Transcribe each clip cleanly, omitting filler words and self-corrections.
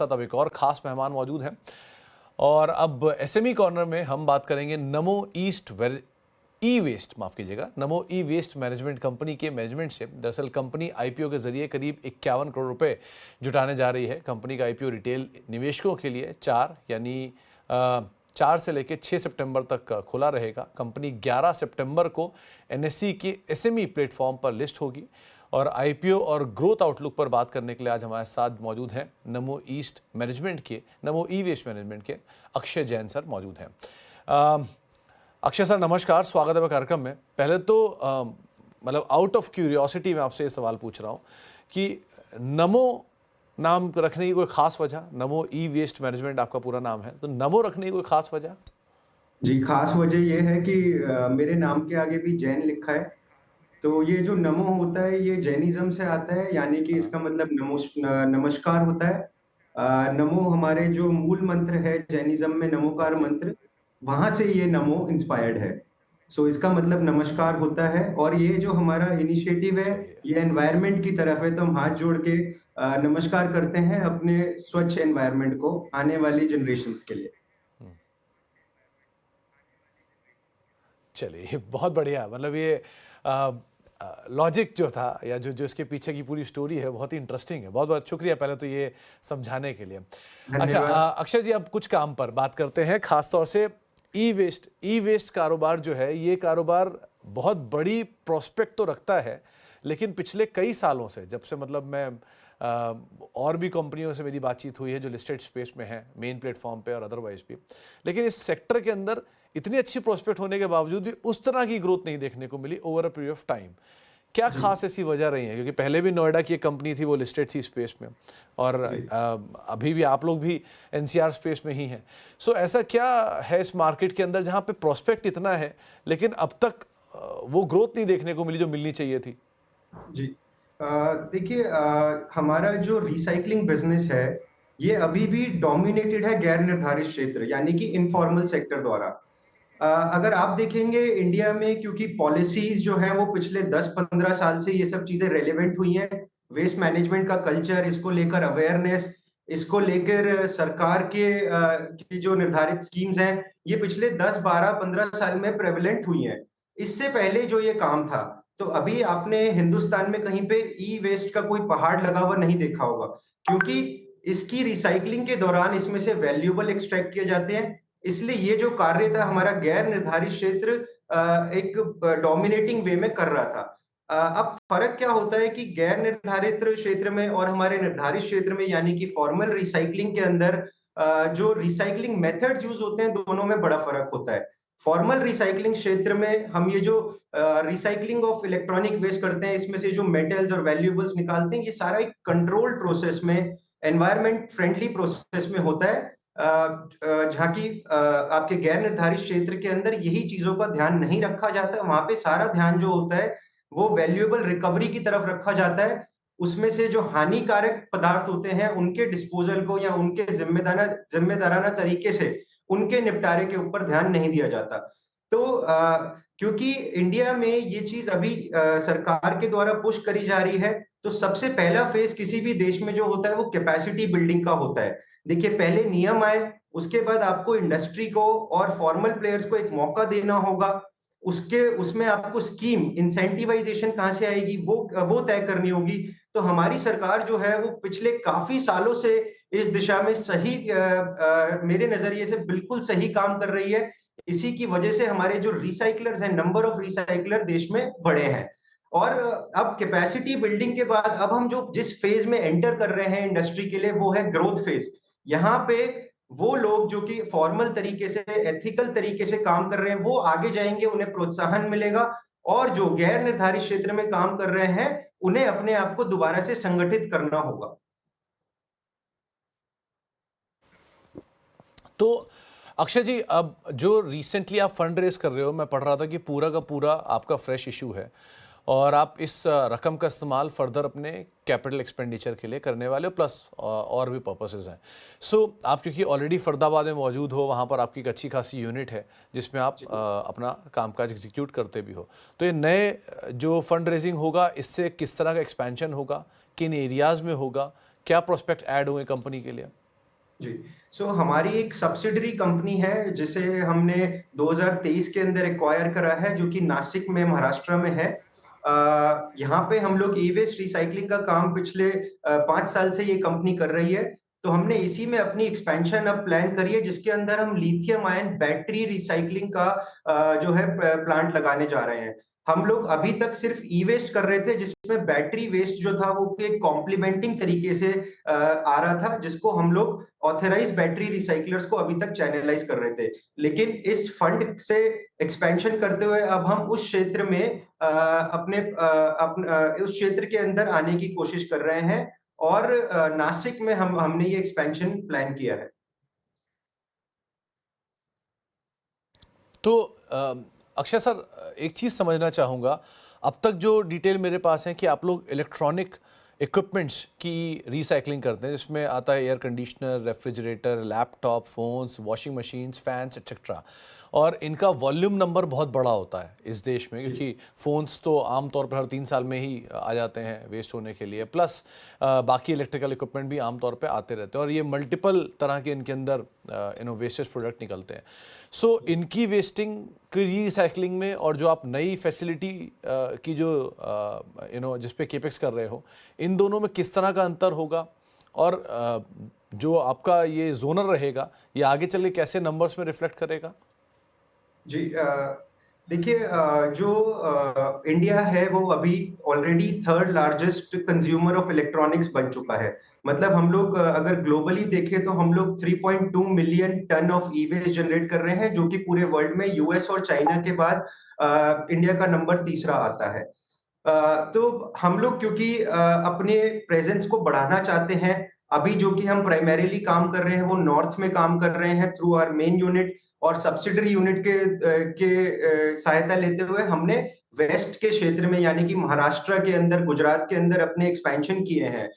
साथ अब एक और खास मेहमान मौजूद हैं और अब एसएमई कॉर्नर में हम बात करेंगे नमो ई वेस्ट माफ कीजिएगा नमो ई वेस्ट मैनेजमेंट कंपनी के मैनेजमेंट से। दरअसल कंपनी आईपीओ के जरिए करीब 51 करोड़ रुपए जुटाने जा रही है। कंपनी का आईपीओ रिटेल निवेशकों के लिए 4 से लेकर 6 सितंबर तक खुला रहेगा। कंपनी 11 सितंबर को एनएसई के एसएमई प्लेटफॉर्म पर लिस्ट होगी और आईपीओ और ग्रोथ आउटलुक पर बात करने के लिए आज हमारे साथ मौजूद हैं नमो ई वेस्ट मैनेजमेंट के अक्षय जैन सर मौजूद हैं। अक्षय सर नमस्कार, स्वागत है कार्यक्रम में। पहले तो मतलब आउट ऑफ क्यूरियोसिटी मैं आपसे ये सवाल पूछ रहा हूँ कि नमो नाम रखने की कोई खास वजह? नमो ई वेस्ट मैनेजमेंट आपका पूरा नाम है, तो नमो रखने की कोई खास वजह? जी, खास वजह ये है कि मेरे नाम के आगे भी जैन लिखा है। तो ये जो नमो होता है ये जैनिज्म से आता है, यानी कि हाँ, इसका मतलब नमस्कार होता है। नमो हमारे जो मूल मंत्र है जैनिज्म में, नमोकार ओके, मंत्र, वहां से ये नमो इंस्पायर्ड है। सो इसका मतलब नमस्कार होता है। और ये जो हमारा इनिशिएटिव है सही है। ये एनवायरनमेंट की तरफ है, तो हम हाथ जोड़ के नमस्कार करते हैं अपने स्वच्छ एनवायरनमेंट को आने वाली जनरेशन्स के लिए। चलिए बहुत बढ़िया, मतलब ये लॉजिक जो था या जो जो इसके पीछे की पूरी स्टोरी है बहुत ही इंटरेस्टिंग है। बहुत बहुत शुक्रिया पहले तो ये समझाने के लिए। अच्छा धन्यवाद। अक्षय जी, अब कुछ काम पर बात करते हैं, खासतौर से ई वेस्ट कारोबार जो है ये कारोबार बहुत बड़ी प्रोस्पेक्ट तो रखता है, लेकिन पिछले कई सालों से जब से मतलब मैं और भी कंपनियों से मेरी बातचीत हुई है जो लिस्टेड स्पेस में है, मेन प्लेटफॉर्म पे और अदरवाइज भी, लेकिन इस सेक्टर के अंदर इतनी अच्छी प्रोस्पेक्ट होने के बावजूद भी उस तरह की ग्रोथ नहीं देखने को मिली over a period of time. क्या जी खास ऐसी वजह रही है? क्योंकि पहले भी नोएडा की एक कंपनी थी, वो लिस्टेड थी स्पेस में, और जी। अभी भी आप लोग भी एनसीआर स्पेस में ही हैं। सो ऐसा क्या है इस मार्केट के अंदर जहां पे प्रोस्पेक्ट इतना है लेकिन अब तक वो ग्रोथ नहीं देखने को मिली जो मिलनी चाहिए थी? जी। देखिए, हमारा जो रिसाइक्लिंग बिजनेस है ये अभी भी डोमिनेटेड है गैर निर्धारित क्षेत्र, यानी कि इनफॉर्मल सेक्टर द्वारा। अगर आप देखेंगे इंडिया में, क्योंकि पॉलिसीज जो है वो पिछले 10-15 साल से ये सब चीजें रेलेवेंट हुई हैं। वेस्ट मैनेजमेंट का कल्चर, इसको लेकर अवेयरनेस, इसको लेकर सरकार की जो निर्धारित स्कीम्स हैं ये पिछले 10-12-15 साल में प्रेवलेंट हुई हैं। इससे पहले जो ये काम था, तो अभी आपने हिंदुस्तान में कहीं पे ई वेस्ट का कोई पहाड़ लगा हुआ नहीं देखा होगा, क्योंकि इसकी रिसाइकलिंग के दौरान इसमें से वैल्यूएबल एक्सट्रैक्ट किए जाते हैं। इसलिए ये जो कार्य था हमारा गैर निर्धारित क्षेत्र एक डोमिनेटिंग वे में कर रहा था। अब फर्क क्या होता है कि गैर निर्धारित क्षेत्र में और हमारे निर्धारित क्षेत्र में, यानी कि फॉर्मल रिसाइकलिंग के अंदर जो रिसाइकलिंग मेथड्स यूज होते हैं दोनों में बड़ा फर्क होता है। फॉर्मल रिसाइकलिंग क्षेत्र में हम ये जो रिसाइकलिंग ऑफ इलेक्ट्रॉनिक वेस्ट करते हैं, इसमें से जो मेटल्स और वैल्यूएबल्स निकालते हैं, ये सारा एक कंट्रोल्ड प्रोसेस में, एनवायरनमेंट फ्रेंडली प्रोसेस में होता है। जहाँ की आपके गैर निर्धारित क्षेत्र के अंदर यही चीजों का ध्यान नहीं रखा जाता। वहां पे सारा ध्यान जो होता है वो वैल्यूएबल रिकवरी की तरफ रखा जाता है। उसमें से जो हानिकारक पदार्थ होते हैं उनके डिस्पोजल को या उनके जिम्मेदाराना तरीके से उनके निपटारे के ऊपर ध्यान नहीं दिया जाता। तो क्योंकि इंडिया में ये चीज अभी सरकार के द्वारा पुश करी जा रही है, तो सबसे पहला फेज किसी भी देश में जो होता है वो कैपेसिटी बिल्डिंग का होता है। देखिए, पहले नियम आए, उसके बाद आपको इंडस्ट्री को और फॉर्मल प्लेयर्स को एक मौका देना होगा। उसके उसमें आपको स्कीम इंसेंटिवाइजेशन कहाँ से आएगी वो तय करनी होगी। तो हमारी सरकार जो है वो पिछले काफी सालों से इस दिशा में सही, मेरे नजरिए से बिल्कुल सही काम कर रही है। इसी की वजह से हमारे जो रिसाइकलर्स हैं, नंबर ऑफ रिसाइकलर देश में बढ़े हैं। और अब कैपेसिटी बिल्डिंग के बाद अब हम जो जिस फेज में एंटर कर रहे हैं इंडस्ट्री के लिए, वो है ग्रोथ फेज। यहाँ पे वो लोग जो कि फॉर्मल तरीके से, एथिकल तरीके से काम कर रहे हैं वो आगे जाएंगे, उन्हें प्रोत्साहन मिलेगा। और जो गैर निर्धारित क्षेत्र में काम कर रहे हैं उन्हें अपने आप को दोबारा से संगठित करना होगा। तो अक्षय जी, अब जो रिसेंटली आप फंड रेज कर रहे हो, मैं पढ़ रहा था कि पूरा का पूरा आपका फ्रेश इशू है और आप इस रकम का इस्तेमाल फर्दर अपने कैपिटल एक्सपेंडिचर के लिए करने वाले हो, प्लस और भी पर्पसेस हैं। सो आप क्योंकि ऑलरेडी फरीदाबाद में मौजूद हो, वहाँ पर आपकी एक अच्छी खासी यूनिट है जिसमें आप अपना कामकाज एग्जीक्यूट करते भी हो, तो ये नए जो फंड रेजिंग होगा इससे किस तरह का एक्सपेंशन होगा, किन एरियाज़ में होगा, क्या प्रोस्पेक्ट ऐड हुए कंपनी के लिए? जी। हमारी एक सब्सिडरी कंपनी है जिसे हमने 2023 के अंदर एक्वायर करा है, जो कि नासिक में महाराष्ट्र में है। यहाँ पे हम लोग ई-वेस्ट रिसाइक्लिंग का काम पिछले 5 साल से ये कंपनी कर रही है। तो हमने इसी में अपनी एक्सपेंशन अब प्लान करी है, जिसके अंदर हम लिथियम आयन बैटरी रिसाइक्लिंग का जो है प्लांट लगाने जा रहे हैं। हम लोग अभी तक सिर्फ ई-वेस्ट कर रहे थे, जिसमें बैटरी वेस्ट जो था वो एक कॉम्प्लीमेंटिंग तरीके से आ रहा था, जिसको हम लोग ऑथराइज्ड बैटरी रिसाइक्लर्स को अभी तक चैनलाइज कर रहे थे। लेकिन इस फंड से एक्सपेंशन करते हुए अब हम उस क्षेत्र में उस क्षेत्र के अंदर आने की कोशिश कर रहे हैं, और नासिक में हमने ये एक्सपेंशन प्लान किया है। तो अक्षय सर, एक चीज़ समझना चाहूँगा, अब तक जो डिटेल मेरे पास है कि आप लोग इलेक्ट्रॉनिक इक्विपमेंट्स की रिसाइकलिंग करते हैं, जिसमें आता है air conditioner, refrigerator, laptop, phones, washing machines, fans etcetera. और इनका वॉल्यूम नंबर बहुत बड़ा होता है इस देश में, क्योंकि फ़ोन्स तो आम तौर पर हर 3 साल में ही आ जाते हैं वेस्ट होने के लिए, प्लस बाकी इलेक्ट्रिकल इक्विपमेंट भी आम तौर पे आते रहते हैं, और ये मल्टीपल तरह के इनके अंदर वेस्टेज प्रोडक्ट निकलते हैं। इनकी वेस्टिंग की रिसाइकलिंग में और जो आप नई फैसिलिटी की जो जिस पे केपेक्स कर रहे हो, इन दोनों में किस तरह का अंतर होगा? और जो आपका ये ज़ोनर रहेगा, ये आगे चल के कैसे नंबर्स में रिफ्लेक्ट करेगा? जी, देखिए, जो इंडिया है वो अभी already third largest consumer of electronics बन चुका है। मतलब हम लोग अगर ग्लोबली देखें तो हम लोग 3.2 million ton of e-waste generate कर रहे हैं, जो कि पूरे वर्ल्ड में यूएस और चाइना के बाद इंडिया का नंबर तीसरा आता है। तो हम लोग क्योंकि अपने प्रेजेंस को बढ़ाना चाहते हैं, अभी जो कि हम प्राइमरीली काम कर रहे हैं वो नॉर्थ में काम कर रहे हैं थ्रू आवर मेन यूनिट, और सब्सिडरी यूनिट के सहायता लेते हुए हमने वेस्ट के क्षेत्र में, यानी कि महाराष्ट्र के अंदर, गुजरात के अंदर अपने एक्सपेंशन किए हैं।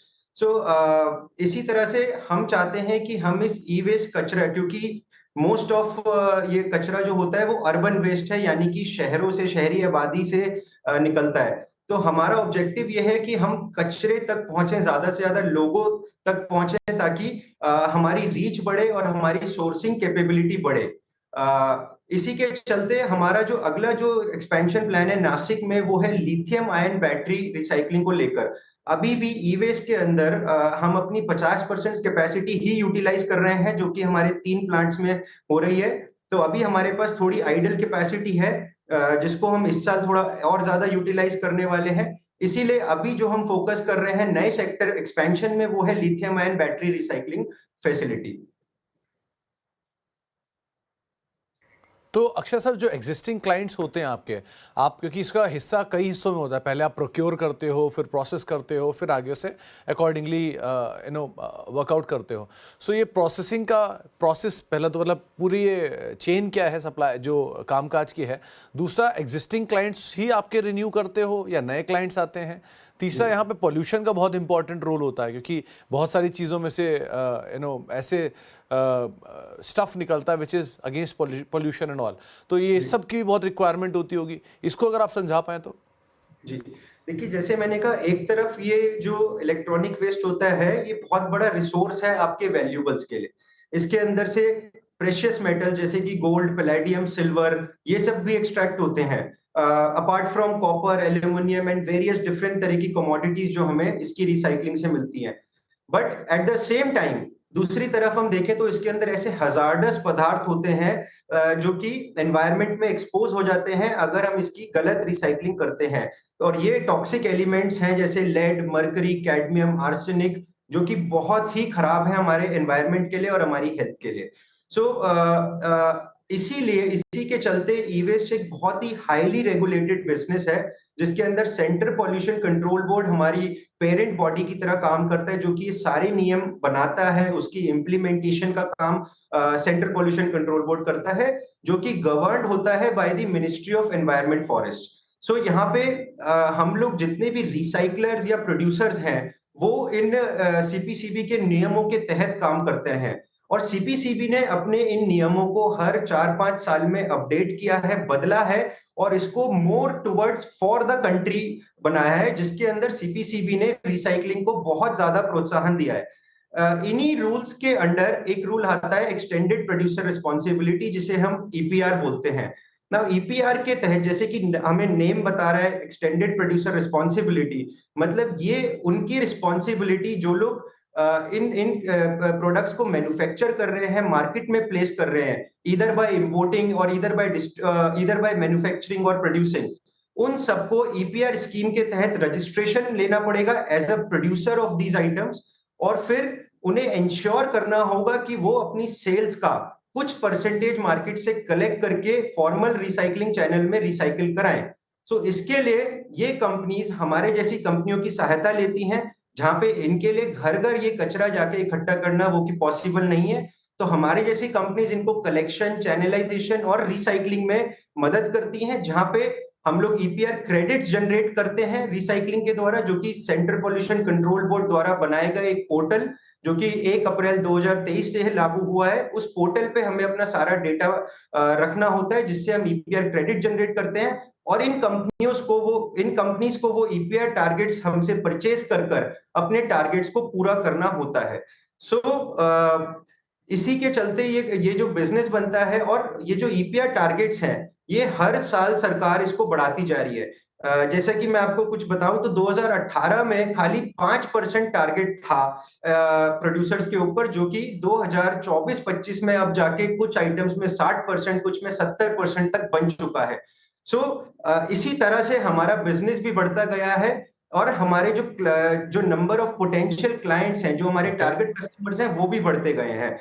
इसी तरह से हम चाहते हैं कि हम इस ई वेस्ट कचरा, क्योंकि मोस्ट ऑफ ये कचरा जो होता है वो अर्बन वेस्ट है, यानी कि शहरों से, शहरी आबादी से निकलता है। तो हमारा ऑब्जेक्टिव ये है कि हम कचरे तक पहुंचे, ज्यादा से ज्यादा लोगों तक पहुंचे, ताकि हमारी रीच बढ़े और हमारी सोर्सिंग कैपेबिलिटी बढ़े। इसी के चलते हमारा जो अगला जो एक्सपेंशन प्लान है नासिक में, वो है लिथियम आयन बैटरी रिसाइक्लिंग को लेकर। अभी भी ई वेस्ट के अंदर हम अपनी 50% कैपेसिटी ही यूटिलाइज कर रहे हैं, जो कि हमारे 3 प्लांट्स में हो रही है। तो अभी हमारे पास थोड़ी आइडल कैपेसिटी है, जिसको हम इस साल थोड़ा और ज्यादा यूटिलाइज करने वाले हैं। इसीलिए अभी जो हम फोकस कर रहे हैं नए सेक्टर एक्सपेंशन में, वो है lithium ion battery recycling facility. तो अक्षय सर, जो एग्जिस्टिंग क्लाइंट्स होते हैं आपके, आप क्योंकि इसका हिस्सा कई हिस्सों में होता है, पहले आप प्रोक्योर करते हो, फिर प्रोसेस करते हो, फिर आगे उसे अकॉर्डिंगली वर्कआउट करते हो। ये प्रोसेसिंग का प्रोसेस, पहला तो मतलब पूरी ये चेन क्या है सप्लाई जो कामकाज की है। दूसरा, एग्जिस्टिंग क्लाइंट्स ही आपके रिन्यू करते हो या नए क्लाइंट्स आते हैं? तीसरा, यहाँ पे पॉल्यूशन का बहुत इंपॉर्टेंट रोल होता है, क्योंकि बहुत सारी चीज़ों में से ऐसे स्टफ निकलता है which is against pollution and all. तो ये जी। सब की भी बहुत रिक्वायरमेंट होती होगी, इसको अगर आप समझा पाए तो। जी। देखिए, जैसे मैंने कहा, एक तरफ ये जो इलेक्ट्रॉनिक वेस्ट होता है, ये बहुत बड़ा रिसोर्स है आपके वैल्यूएबल्स के लिए। इसके अंदर से प्रेशियस मेटल जैसे कि गोल्ड, पैलेडियम, सिल्वर, ये सब भी एक्सट्रैक्ट होते हैं। Apart from copper, aluminium and various different तरह की कमोडिटीज जो हमें इसकी रिसाइक्लिंग से मिलती हैं। But at the same time दूसरी तरफ हम देखें तो इसके अंदर ऐसे हजार्डस पदार्थ होते हैं जो कि एनवायरनमेंट में एक्सपोज हो जाते हैं अगर हम इसकी गलत रिसाइकलिंग करते हैं। और ये टॉक्सिक एलिमेंट्स हैं जैसे लेड, मर्करी, कैडमियम, आर्सेनिक, जो कि बहुत ही खराब है हमारे एनवायरनमेंट के लिए और हमारी हेल्थ के लिए। इसीलिए इसी के चलते ई वेस्ट एक बहुत ही हाईली रेगुलेटेड बिजनेस है, जिसके अंदर सेंटर पॉल्यूशन कंट्रोल बोर्ड हमारी पेरेंट बॉडी की तरह काम करता है, जो कि ये सारे नियम बनाता है। उसकी इम्प्लीमेंटेशन का काम सेंट्रल पॉल्यूशन कंट्रोल बोर्ड करता है, जो कि गवर्न्ड होता है by the ministry of environment forest. यहाँ पे हम लोग जितने भी रिसाइकलर्स या प्रोड्यूसर्स हैं, वो इन सीपीसीबी के नियमों के तहत काम करते हैं, और सीपीसीबी ने अपने इन नियमों को हर 4-5 साल में अपडेट किया है, बदला है, और इसको more towards for the country बनाया है, जिसके अंदर सीपीसीबी ने रिसाइकलिंग को बहुत ज्यादा प्रोत्साहन दिया है। इन्हीं रूल्स के अंडर एक रूल आता है एक्सटेंडेड प्रोड्यूसर रिस्पॉन्सिबिलिटी, जिसे हम ईपीआर बोलते हैं ना। ईपीआर के तहत जैसे कि हमें नेम बता रहा है एक्सटेंडेड प्रोड्यूसर रिस्पॉन्सिबिलिटी, मतलब ये उनकी रिस्पॉन्सिबिलिटी जो लोग इन इन प्रोडक्ट्स को मैन्युफैक्चर कर रहे हैं, मार्केट में प्लेस कर रहे हैं, इधर बाय इंपोर्टिंग और इधर बाय मैन्युफैक्चरिंग और प्रोड्यूसिंग, उन सबको ईपीआर स्कीम के तहत रजिस्ट्रेशन लेना पड़ेगा as a producer of these items. और फिर उन्हें इंश्योर करना होगा कि वो अपनी सेल्स का कुछ परसेंटेज मार्केट से कलेक्ट करके फॉर्मल रिसाइकलिंग चैनल में रिसाइकिल कराएं। सो इसके लिए ये कंपनीज हमारे जैसी कंपनियों की सहायता लेती हैं, जहां पे इनके लिए घर घर ये कचरा जाके इकट्ठा करना वो कि पॉसिबल नहीं है। तो हमारे जैसी कंपनीज इनको कलेक्शन, चैनलाइजेशन और रिसाइकलिंग में मदद करती हैं, जहां पे हम लोग ईपीआर क्रेडिट्स जनरेट करते हैं रिसाइकलिंग के द्वारा, जो कि सेंट्रल पॉल्यूशन कंट्रोल बोर्ड द्वारा बनाए गए एक पोर्टल जो कि 1 अप्रैल 2023 से लागू हुआ है, उस पोर्टल पे हमें अपना सारा डेटा रखना होता है, जिससे हम ईपीआर क्रेडिट जनरेट करते हैं। और इन कंपनीज को वो ईपीआर टारगेट्स हमसे परचेज कर कर अपने टारगेट्स को पूरा करना होता है। इसी के चलते ये जो बिजनेस बनता है, और ये जो ईपीआर टारगेट्स हैं, ये हर साल सरकार इसको बढ़ाती जा रही है। जैसा कि मैं आपको कुछ बताऊं तो 2018 में खाली 5% टारगेट था प्रोड्यूसर्स के ऊपर, जो कि 2024-25 में अब जाके कुछ आइटम्स में 60%, कुछ में 70% तक बन चुका है। इसी तरह से हमारा बिजनेस भी बढ़ता गया है, और हमारे जो नंबर ऑफ पोटेंशियल क्लाइंट्स हैं, जो हमारे टारगेट कस्टमर्स हैं, वो भी बढ़ते गए हैं।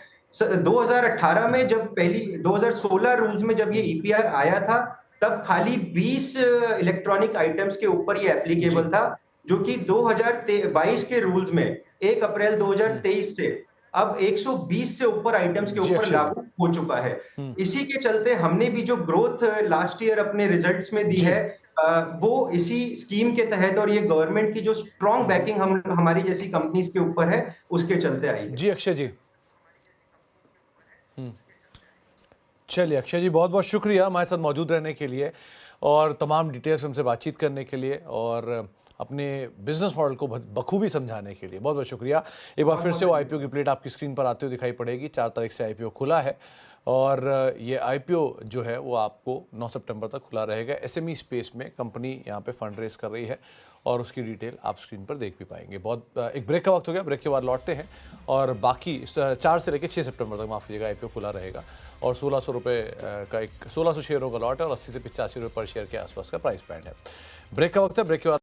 2018 में जब 2016 रूल्स में जब ये ईपीआर आया था, तब खाली 20 इलेक्ट्रॉनिक आइटम्स के ऊपर ये एप्लीकेबल था, जो कि 2022 के रूल्स में 1 अप्रैल 2023 से अब 120 से ऊपर आइटम्स के ऊपर लागू हो चुका है। इसी के चलते हमने भी जो ग्रोथ लास्ट ईयर अपने रिजल्ट्स में दी है, वो इसी स्कीम के तहत, और ये गवर्नमेंट की जो स्ट्रॉन्ग बैकिंग हमारी जैसी कंपनीज के ऊपर है, उसके चलते आई है। जी अक्षय जी, चलिए अक्षय जी, बहुत बहुत शुक्रिया हमारे साथ मौजूद रहने के लिए और तमाम डिटेल्स हमसे बातचीत करने के लिए और अपने बिजनेस मॉडल को बखूबी समझाने के लिए बहुत बहुत शुक्रिया। एक बार फिर से वो आईपीओ की प्लेट आपकी स्क्रीन पर आते हुए दिखाई पड़ेगी। 4 तारीख से आईपीओ खुला है और ये आईपीओ जो है वो आपको 9 सितंबर तक खुला रहेगा। एसएमई स्पेस में कंपनी यहाँ पे फंड रेज कर रही है और उसकी डिटेल आप स्क्रीन पर देख भी पाएंगे। बहुत एक ब्रेक का वक्त हो गया, ब्रेक के बाद लौटते हैं और बाकी 4 से लेकर 6 सितंबर तक माफ़ कीजिएगा आईपीओ खुला रहेगा और 1600 रुपये का एक 1600 शेयरों का लॉट है और 80 से 85 रुपये पर शेयर के आसपास का प्राइस बैंड है। ब्रेक का वक्त है, ब्रेक के बाद